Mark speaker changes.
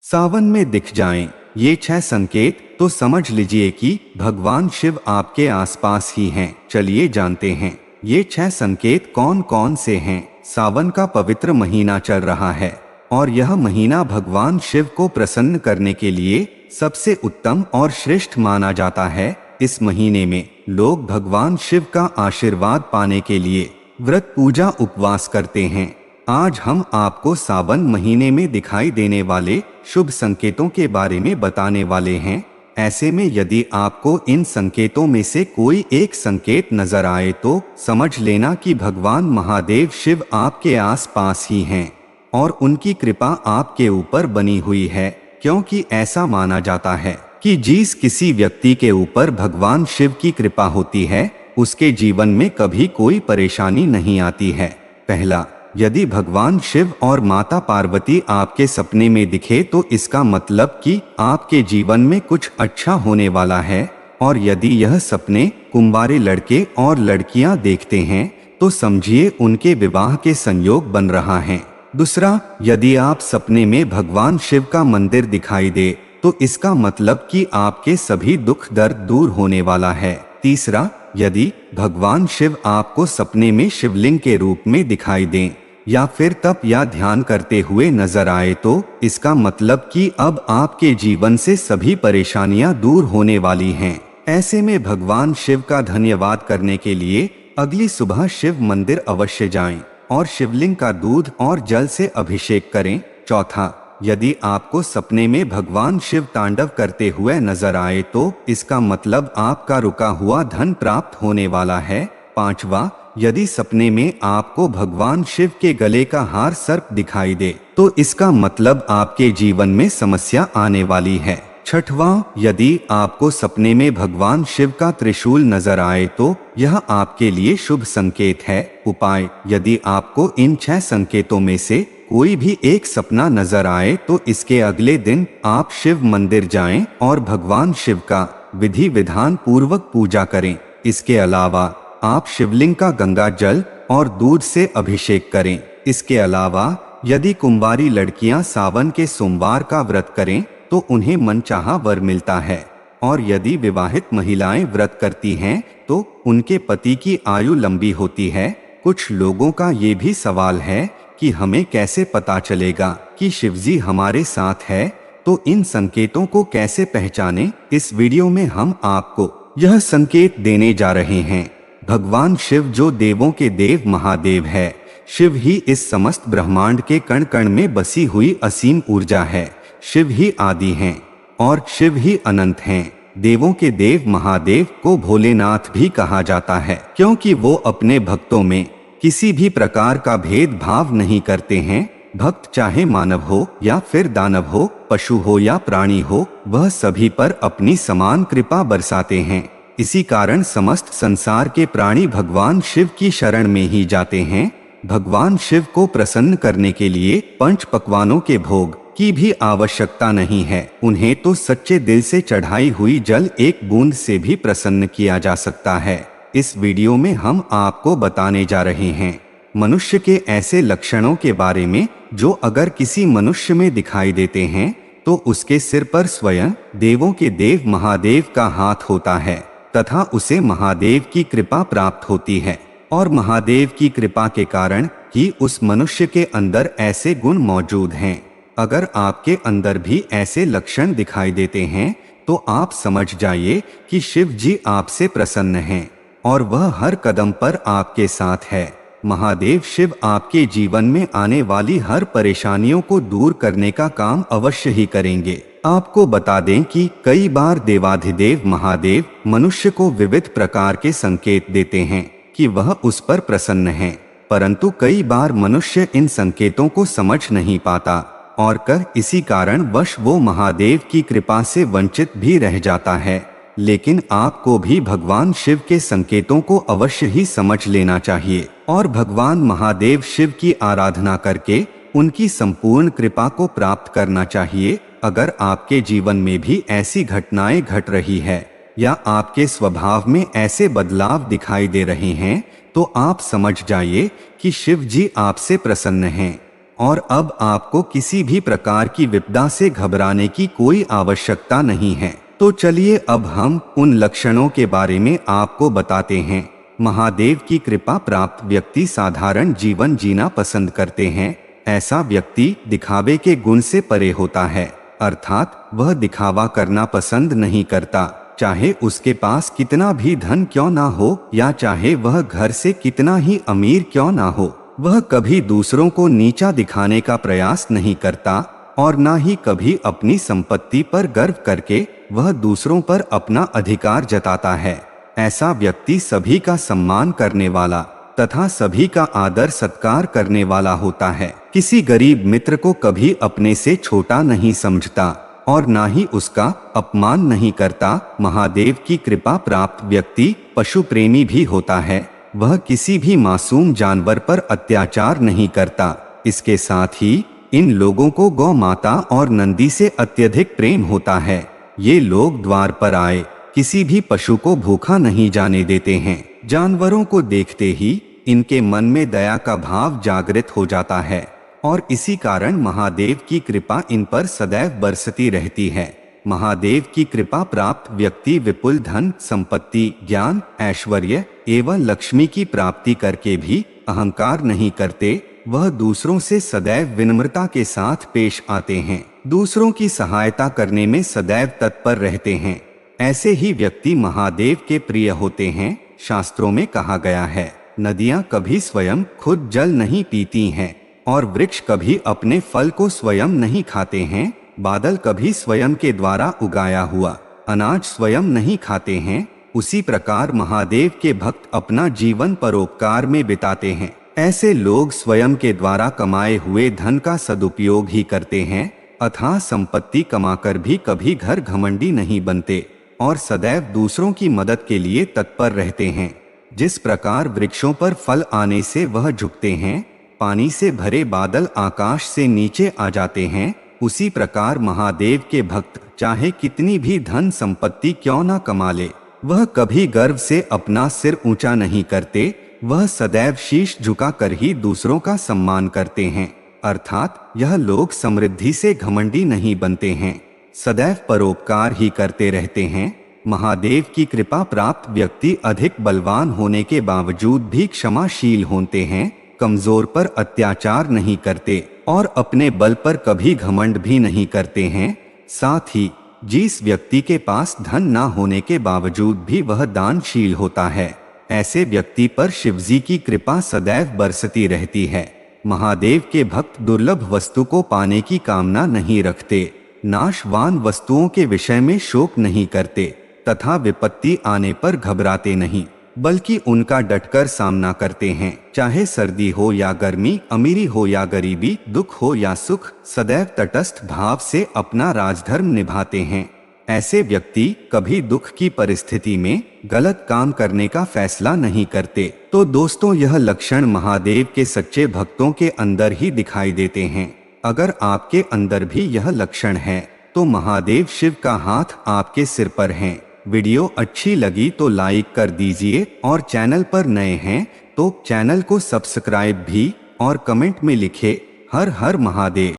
Speaker 1: सावन में दिख जाएं ये 6 संकेत तो समझ लीजिए कि भगवान शिव आपके आसपास ही हैं। चलिए जानते हैं ये 6 संकेत कौन कौन से हैं। सावन का पवित्र महीना चल रहा है और यह महीना भगवान शिव को प्रसन्न करने के लिए सबसे उत्तम और श्रेष्ठ माना जाता है। इस महीने में लोग भगवान शिव का आशीर्वाद पाने के लिए व्रत पूजा उपवास करते हैं। आज हम आपको सावन महीने में दिखाई देने वाले शुभ संकेतों के बारे में बताने वाले हैं। ऐसे में यदि आपको इन संकेतों में से कोई एक संकेत नजर आए तो समझ लेना कि भगवान महादेव शिव आपके आसपास ही हैं और उनकी कृपा आपके ऊपर बनी हुई है, क्योंकि ऐसा माना जाता है कि जिस किसी व्यक्ति के ऊपर भगवान शिव की कृपा होती है उसके जीवन में कभी कोई परेशानी नहीं आती है। पहला, यदि भगवान शिव और माता पार्वती आपके सपने में दिखे तो इसका मतलब कि आपके जीवन में कुछ अच्छा होने वाला है। और यदि यह सपने कुंवारे लड़के और लड़कियां देखते हैं तो समझिए उनके विवाह के संयोग बन रहा है। दूसरा, यदि आप सपने में भगवान शिव का मंदिर दिखाई दे तो इसका मतलब कि आपके सभी दुख दर्द दूर होने वाला है। तीसरा, यदि भगवान शिव आपको सपने में शिवलिंग के रूप में दिखाई दें या फिर तप या ध्यान करते हुए नजर आए तो इसका मतलब कि अब आपके जीवन से सभी परेशानियां दूर होने वाली हैं। ऐसे में भगवान शिव का धन्यवाद करने के लिए अगली सुबह शिव मंदिर अवश्य जाएं और शिवलिंग का दूध और जल से अभिषेक करें। चौथा, यदि आपको सपने में भगवान शिव तांडव करते हुए नजर आए तो इसका मतलब आपका रुका हुआ धन प्राप्त होने वाला है। पांचवा, यदि सपने में आपको भगवान शिव के गले का हार सर्प दिखाई दे तो इसका मतलब आपके जीवन में समस्या आने वाली है। छठवां, यदि आपको सपने में भगवान शिव का त्रिशूल नजर आए तो यह आपके लिए शुभ संकेत है। उपाय, यदि आपको इन 6 संकेतों में से कोई भी एक सपना नजर आए तो इसके अगले दिन आप शिव मंदिर जाएं और भगवान शिव का विधि विधान पूर्वक पूजा करें। इसके अलावा आप शिवलिंग का गंगा जल और दूध से अभिषेक करें। इसके अलावा यदि कुंवारी लड़कियां सावन के सोमवार का व्रत करें तो उन्हें मनचाहा वर मिलता है और यदि विवाहित महिलाएं व्रत करती हैं तो उनके पति की आयु लंबी होती है। कुछ लोगों का ये भी सवाल है कि हमें कैसे पता चलेगा कि शिवजी हमारे साथ है, तो इन संकेतों को कैसे पहचानें। इस वीडियो में हम आपको यह संकेत देने जा रहे हैं। भगवान शिव जो देवों के देव महादेव है, शिव ही इस समस्त ब्रह्मांड के कण कण में बसी हुई असीम ऊर्जा है। शिव ही आदि हैं और शिव ही अनंत हैं। देवों के देव महादेव को भोलेनाथ भी कहा जाता है, क्योंकि वो अपने भक्तों में किसी भी प्रकार का भेदभाव नहीं करते हैं। भक्त चाहे मानव हो या फिर दानव हो, पशु हो या प्राणी हो, वह सभी पर अपनी समान कृपा बरसाते हैं। इसी कारण समस्त संसार के प्राणी भगवान शिव की शरण में ही जाते हैं। भगवान शिव को प्रसन्न करने के लिए 5 पकवानों के भोग की भी आवश्यकता नहीं है। उन्हें तो सच्चे दिल से चढ़ाई हुई जल एक बूंद से भी प्रसन्न किया जा सकता है। इस वीडियो में हम आपको बताने जा रहे हैं मनुष्य के ऐसे लक्षणों के बारे में जो अगर किसी मनुष्य में दिखाई देते हैं तो उसके सिर पर स्वयं देवों के देव महादेव का हाथ होता है तथा उसे महादेव की कृपा प्राप्त होती है। और महादेव की कृपा के कारण ही उस मनुष्य के अंदर ऐसे गुण मौजूद हैं। अगर आपके अंदर भी ऐसे लक्षण दिखाई देते हैं तो आप समझ जाइए कि शिव जी आपसे प्रसन्न हैं और वह हर कदम पर आपके साथ है। महादेव शिव आपके जीवन में आने वाली हर परेशानियों को दूर करने का काम अवश्य ही करेंगे। आपको बता दें कि कई बार देवाधिदेव महादेव मनुष्य को विविध प्रकार के संकेत देते हैं कि वह उस पर प्रसन्न है, परंतु कई बार मनुष्य इन संकेतों को समझ नहीं पाता और इसी कारण वश वो महादेव की कृपा से वंचित भी रह जाता है। लेकिन आपको भी भगवान शिव के संकेतों को अवश्य ही समझ लेना चाहिए और भगवान महादेव शिव की आराधना करके उनकी संपूर्ण कृपा को प्राप्त करना चाहिए। अगर आपके जीवन में भी ऐसी घटनाएं घट रही है या आपके स्वभाव में ऐसे बदलाव दिखाई दे रहे हैं तो आप समझ जाइए कि शिव जी आपसे प्रसन्न हैं और अब आपको किसी भी प्रकार की विपदा से घबराने की कोई आवश्यकता नहीं है। तो चलिए अब हम उन लक्षणों के बारे में आपको बताते हैं। महादेव की कृपा प्राप्त व्यक्ति साधारण जीवन जीना पसंद करते हैं। ऐसा व्यक्ति दिखावे के गुण से परे होता है, अर्थात वह दिखावा करना पसंद नहीं करता, चाहे उसके पास कितना भी धन क्यों ना हो या चाहे वह घर से कितना ही अमीर क्यों ना हो। वह कभी दूसरों को नीचा दिखाने का प्रयास नहीं करता और ना ही कभी अपनी संपत्ति पर गर्व करके वह दूसरों पर अपना अधिकार जताता है। ऐसा व्यक्ति सभी का सम्मान करने वाला तथा सभी का आदर सत्कार करने वाला होता है। किसी गरीब मित्र को कभी अपने से छोटा नहीं समझता और ना ही उसका अपमान नहीं करता। महादेव की कृपा प्राप्त व्यक्ति पशु प्रेमी भी होता है। वह किसी भी मासूम जानवर पर अत्याचार नहीं करता। इसके साथ ही इन लोगों को गौ माता और नंदी से अत्यधिक प्रेम होता है। ये लोग द्वार पर आए किसी भी पशु को भूखा नहीं जाने देते हैं। जानवरों को देखते ही इनके मन में दया का भाव जागृत हो जाता है और इसी कारण महादेव की कृपा इन पर सदैव बरसती रहती है। महादेव की कृपा प्राप्त व्यक्ति विपुल धन संपत्ति ज्ञान ऐश्वर्य एवं लक्ष्मी की प्राप्ति करके भी अहंकार नहीं करते। वह दूसरों से सदैव विनम्रता के साथ पेश आते हैं, दूसरों की सहायता करने में सदैव तत्पर रहते हैं। ऐसे ही व्यक्ति महादेव के प्रिय होते हैं। शास्त्रों में कहा गया है, नदियां कभी स्वयं खुद जल नहीं पीती हैं और वृक्ष कभी अपने फल को स्वयं नहीं खाते हैं। बादल कभी स्वयं के द्वारा उगाया हुआ अनाज स्वयं नहीं खाते हैं। उसी प्रकार महादेव के भक्त अपना जीवन परोपकार में बिताते हैं। ऐसे लोग स्वयं के द्वारा कमाए हुए धन का सदुपयोग ही करते हैं, अथाह संपत्ति कमाकर भी कभी घर घमंडी नहीं बनते और सदैव दूसरों की मदद के लिए तत्पर रहते हैं। जिस प्रकार वृक्षों पर फल आने से वह झुकते हैं, पानी से भरे बादल आकाश से नीचे आ जाते हैं, उसी प्रकार महादेव के भक्त चाहे कितनी भी धन संपत्ति क्यों न कमा ले, वह कभी गर्व से अपना सिर ऊंचा नहीं करते। वह सदैव शीश झुकाकर ही दूसरों का सम्मान करते हैं, अर्थात यह लोग समृद्धि से घमंडी नहीं बनते हैं, सदैव परोपकार ही करते रहते हैं। महादेव की कृपा प्राप्त व्यक्ति अधिक बलवान होने के बावजूद भी क्षमाशील होते हैं, कमजोर पर अत्याचार नहीं करते और अपने बल पर कभी घमंड भी नहीं करते हैं। साथ ही जिस व्यक्ति के पास धन ना होने के बावजूद भी वह दानशील होता है, ऐसे व्यक्ति पर शिवजी की कृपा सदैव बरसती रहती है। महादेव के भक्त दुर्लभ वस्तु को पाने की कामना नहीं रखते, नाशवान वस्तुओं के विषय में शोक नहीं करते तथा विपत्ति आने पर घबराते नहीं, बल्कि उनका डटकर सामना करते हैं। चाहे सर्दी हो या गर्मी, अमीरी हो या गरीबी, दुख हो या सुख, सदैव तटस्थ भाव से अपना राजधर्म निभाते हैं। ऐसे व्यक्ति कभी दुख की परिस्थिति में गलत काम करने का फैसला नहीं करते। तो दोस्तों, यह लक्षण महादेव के सच्चे भक्तों के अंदर ही दिखाई देते हैं। अगर आपके अंदर भी यह लक्षण है तो महादेव शिव का हाथ आपके सिर पर है। वीडियो अच्छी लगी तो लाइक कर दीजिए और चैनल पर नए हैं तो चैनल को सब्सक्राइब भी और कमेंट में लिखे हर हर महादेव।